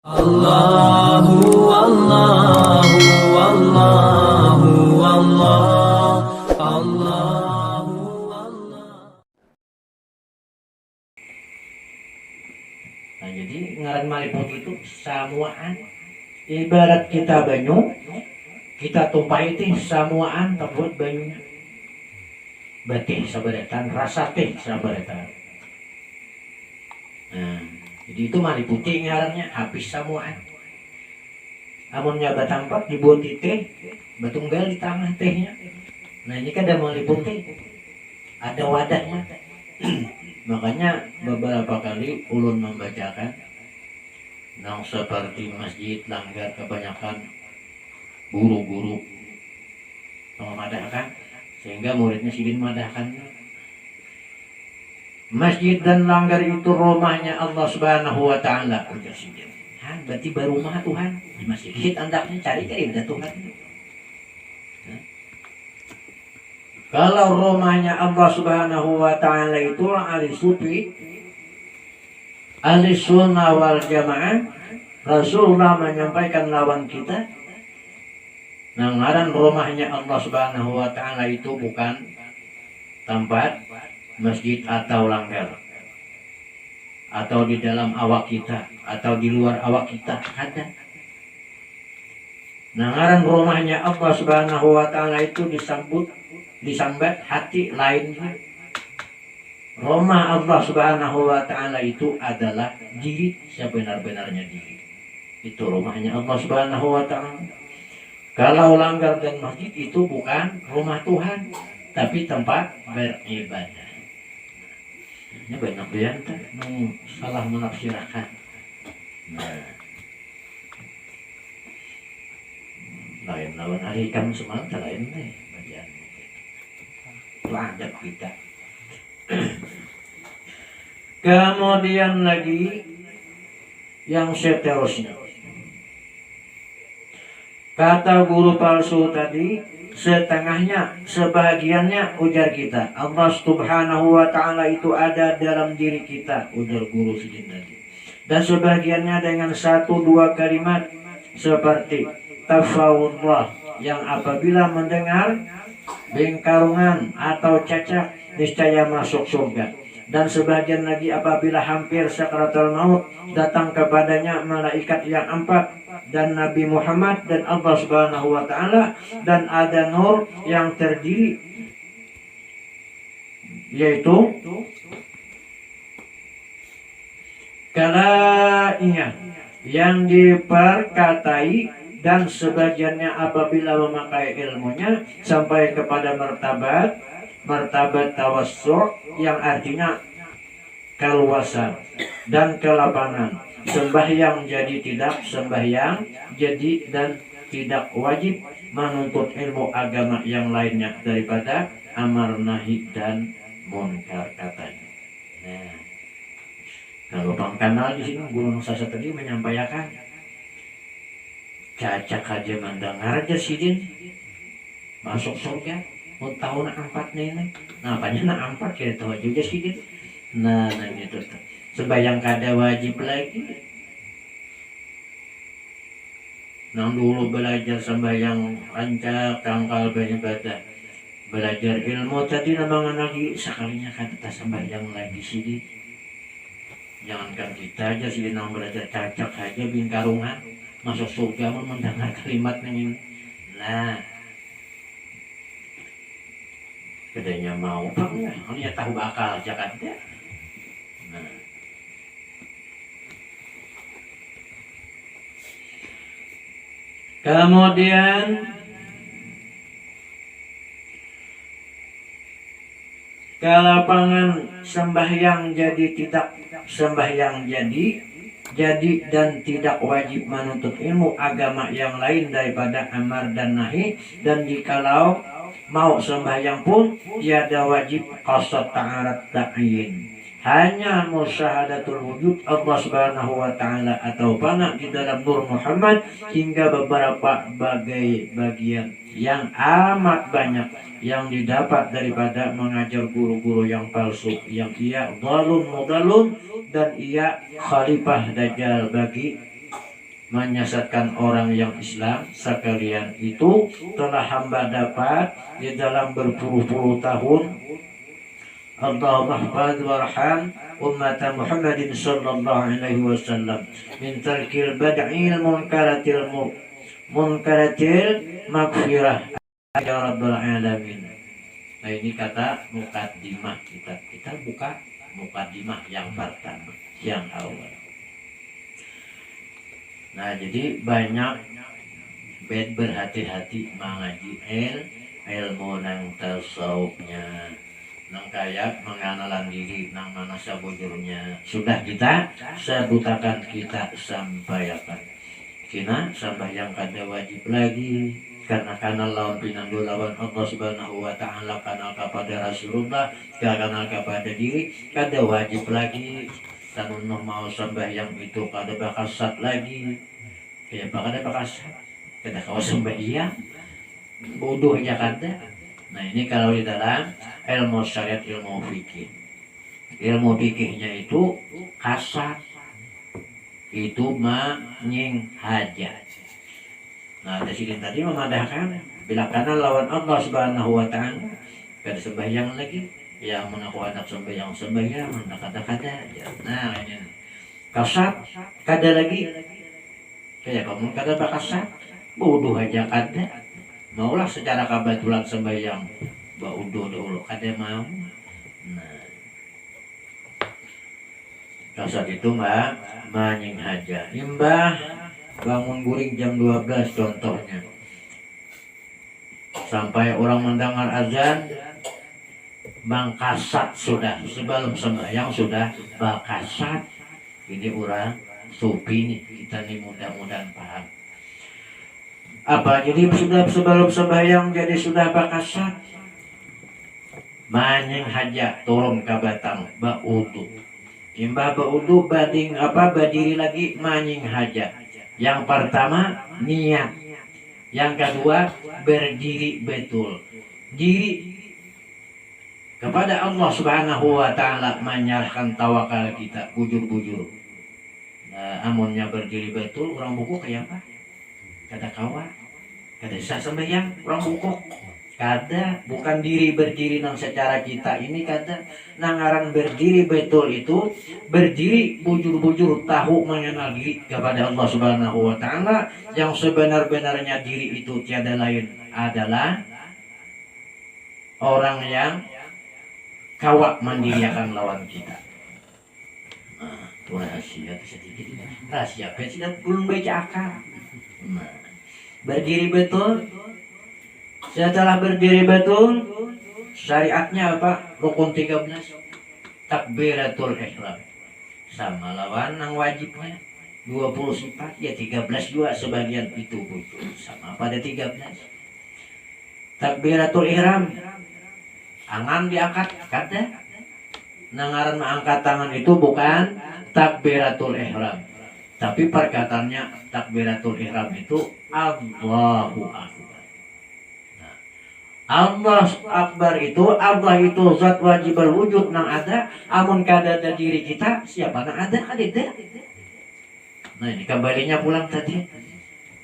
Allahu Allahu Allahu Allah Allahu Allah. Nah, jadi ngaran maliput itu samuaan. Ibarat kita banyu, kita tumpahi teh samuaan terbuat banyunya. Betih sabaretan, rasa teh sabaretan. Nah, jadi itu maliputih ngarannya habis samuaan. Amunnya batampak dibuat di teh, batunggal di tengah tehnya. Nah ini kan ada maliputih, ada wadahnya. Makanya beberapa kali ulun membacakan nang seperti masjid langgar kebanyakan guru-guru memadahkan sehingga muridnya sidin madahkan. Masjid dan langgar itu rumahnya Allah Subhanahu wa taala, ujar sidin. Berarti baru rumah Tuhan. Di masjid andaknya cari ibadah Tuhan. Kalau rumahnya Allah Subhanahu wa taala itu ahli sufi, ahli sunnah wal jamaah, Rasulullah menyampaikan lawan kita. Ngaran rumahnya Allah Subhanahu wa taala itu bukan tempat masjid atau langgar, atau di dalam awak kita, atau di luar awak kita, ada. Ngaran rumahnya Allah Subhanahu wa taala itu disambat hati lainnya. Rumah Allah Subhanahu wa taala itu adalah diri, sebenar-benarnya diri. Itu rumahnya Allah Subhanahu wa taala. Kalau langgar dan masjid itu bukan rumah Tuhan, tapi tempat beribadah. Ini banyak biantah salah menafsirkan. Lain lawan hari kamu semata lain nih bacaan lanjut kita. Kemudian lagi yang seterusnya, kata guru palsu tadi setengahnya, sebahagiannya ujar kita Allah Subhanahu wa taala itu ada dalam diri kita, ujar guru sidin tadi. Dan sebahagiannya dengan 1-2 kalimat seperti tafawudlah, yang apabila mendengar bengkarungan atau cacat niscaya masuk surga. Dan sebagian lagi apabila hampir sakaratul maut datang kepadanya malaikat yang 4 dan Nabi Muhammad dan Allah Subhanahu wa taala, dan ada nur yang terdiri yaitu kalainya yang diperkatai, dan sebagiannya apabila memakai ilmunya sampai kepada martabat tawassu' yang artinya keluasan dan kelapangan. Sembahyang jadi tidak sembahyang, jadi dan tidak wajib menuntut ilmu agama yang lainnya daripada amar nahi dan munkar katanya. Nah, kalau Bang Kanal di sini guru sasa tadi menyampaikan cacak aja mendengar aja sidin masuk surga. Mau tahu nak 4 nih. Nah, apanya nak 4 kita tahu juga sidin. Nah gitu tuh. Sembahyang kada wajib lagi. Nang dulu belajar sembahyang rancak tangkal beribadah, belajar ilmu tadi namanya lagi sekalinya kata sembahyang lagi sidin. Jangankan kita aja sih nang belajar cacak aja bingkarungan masuk surga mendengar kalimat ini. Nah, kedanya mau apa ya? Hanya tahu bakal Jakarta. Nah, kemudian kelapangan sembahyang jadi tidak sembahyang jadi dan tidak wajib menuntut ilmu agama yang lain daripada amar dan nahi. Dan jikalau mau sembahyang pun tiada wajib qasad ta'arat ta'yin, hanya musyahadatul wujud Allah Subhanahu wa taala atau fana di dalam nur Muhammad, hingga beberapa bagian yang amat banyak yang didapat daripada mengajar guru-guru yang palsu, yang ia dhalun mudallun dan ia khalifah dajjal bagi menyesatkan orang yang Islam sekalian itu telah hamba dapat di dalam berpuluh-puluh tahun. Allahumma hafadz warham umat Muhammadin sallallahu alaihi wasallam min tarkil bad'il munkaratil maghfirah ya rabbal alamin. Nah, ini kata mukaddimah kita buka mukaddimah yang pertama yang awal. Nah, jadi banyak bed berhati-hati mengaji ilmu nang tasawufnya, nang kayak mengenalan diri, nang mana sabujurnya sudah kita sebutakan, kita sampaikan. Kina sampai yang kada wajib lagi karena kanal lawan pinandu lawan Allah subhanahu wa ta'ala, kanal kepada Rasulullah, kanal kepada diri, kada wajib lagi. Tanun mau sembahyang itu kada bakasat lagi, kayak kada bakasat, kada kau sembahyang bodoh aja kada. Nah, ini kalau di dalam ilmu syariat, ilmu fikih, ilmu fikihnya itu kasat, itu manying hajat. Nah, Presiden tadi memadahkan bila kana lawan Allah subhanahu wa ta'ala kada sembahyang lagi, yang mengaku anak sembahyang hendak kada. Nah, ini kasat kada lagi, kayak kamu kada bakasat bodoh aja kada. Maulah secara kebetulan sembahyang baudo dulu kada mau. Nah, kasat itu mbak manying haja. Imbah bangun guring jam 12 contohnya, sampai orang mendengar azan bangkasat sudah, sebelum sembahyang sudah bakasat. Ini orang supi nih, kita nih mudah-mudahan paham. Apa jadi sudah sebelum sembahyang jadi sudah bakasat, manying haja turun ke batang baudu. Imbah baudu bading badiri lagi manying haja. Yang pertama niat, yang kedua berdiri betul, diri kepada Allah subhanahu wa ta'ala, menyerahkan tawakal kita bujur-bujur. Nah, amunnya berdiri betul orang buku kayak apa? Kada kawa, kada sah sembahyang orang buku kada, bukan diri berdiri nang secara kita ini kada. Nangaran berdiri betul itu berdiri bujur-bujur, tahu mengenal diri kepada Allah subhanahu wa ta'ala, yang sebenar-benarnya diri itu tiada lain adalah orang yang kawak mendiriakan lawan kita. Nah, itu rahasia sedikit, rahasia tidak belum baca akal. Nah, berdiri betul. Setelah berdiri betul, syariatnya apa? Rukun 13 takbiratul ihram, sama lawan yang wajibnya 20 sifat, ya 13 juga sebagian itu bujur sama pada 13. Takbiratul ihram, angan diangkat kada. Nangaran mengangkat tangan itu bukan takbiratul ihram, tapi perkataannya takbiratul ihram itu Allahu Akbar. Allah Akbar itu, Allah itu zat wajibal wujud nang ada, amun kada ada diri kita, siapa nang ada kada. Nah, ini kembalinya pulang tadi,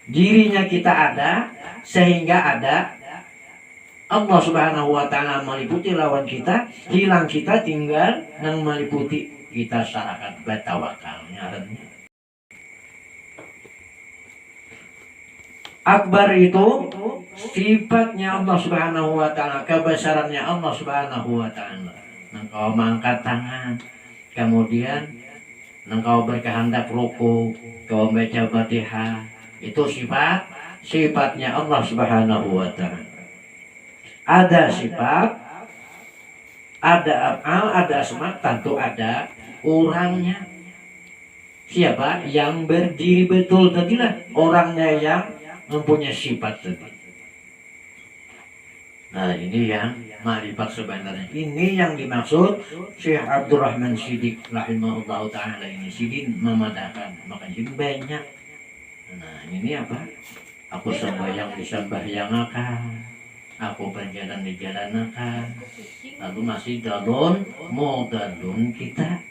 dirinya kita ada sehingga ada Allah subhanahu wa ta'ala meliputi lawan kita, hilang kita tinggal nang meliputi kita syarakat batawakal ngarannya. Akbar itu sifatnya Allah subhanahu wa ta'ala, kebesarannya Allah subhanahu wa ta'ala. Engkau mengangkat tangan, kemudian engkau berkehendak ruku, kau baca Fatihah, itu sifatnya Allah subhanahu wa ta'ala. Ada sifat, ada af'al, ada asma, tentu ada orangnya. Siapa yang berdiri betul tadilah orangnya yang mempunyai sifat tadi. Nah, ini yang ma'rifat sebenarnya. Ini yang dimaksud Syekh Abdurrahman Siddiq rahimahullah ta'ala ini. Sidin memadahkan, maka jadi banyak. Nah, ini apa? Aku sembahyang di sembahyang akan, aku berjalan di jalan akan, lalu masih dalun modalun kita.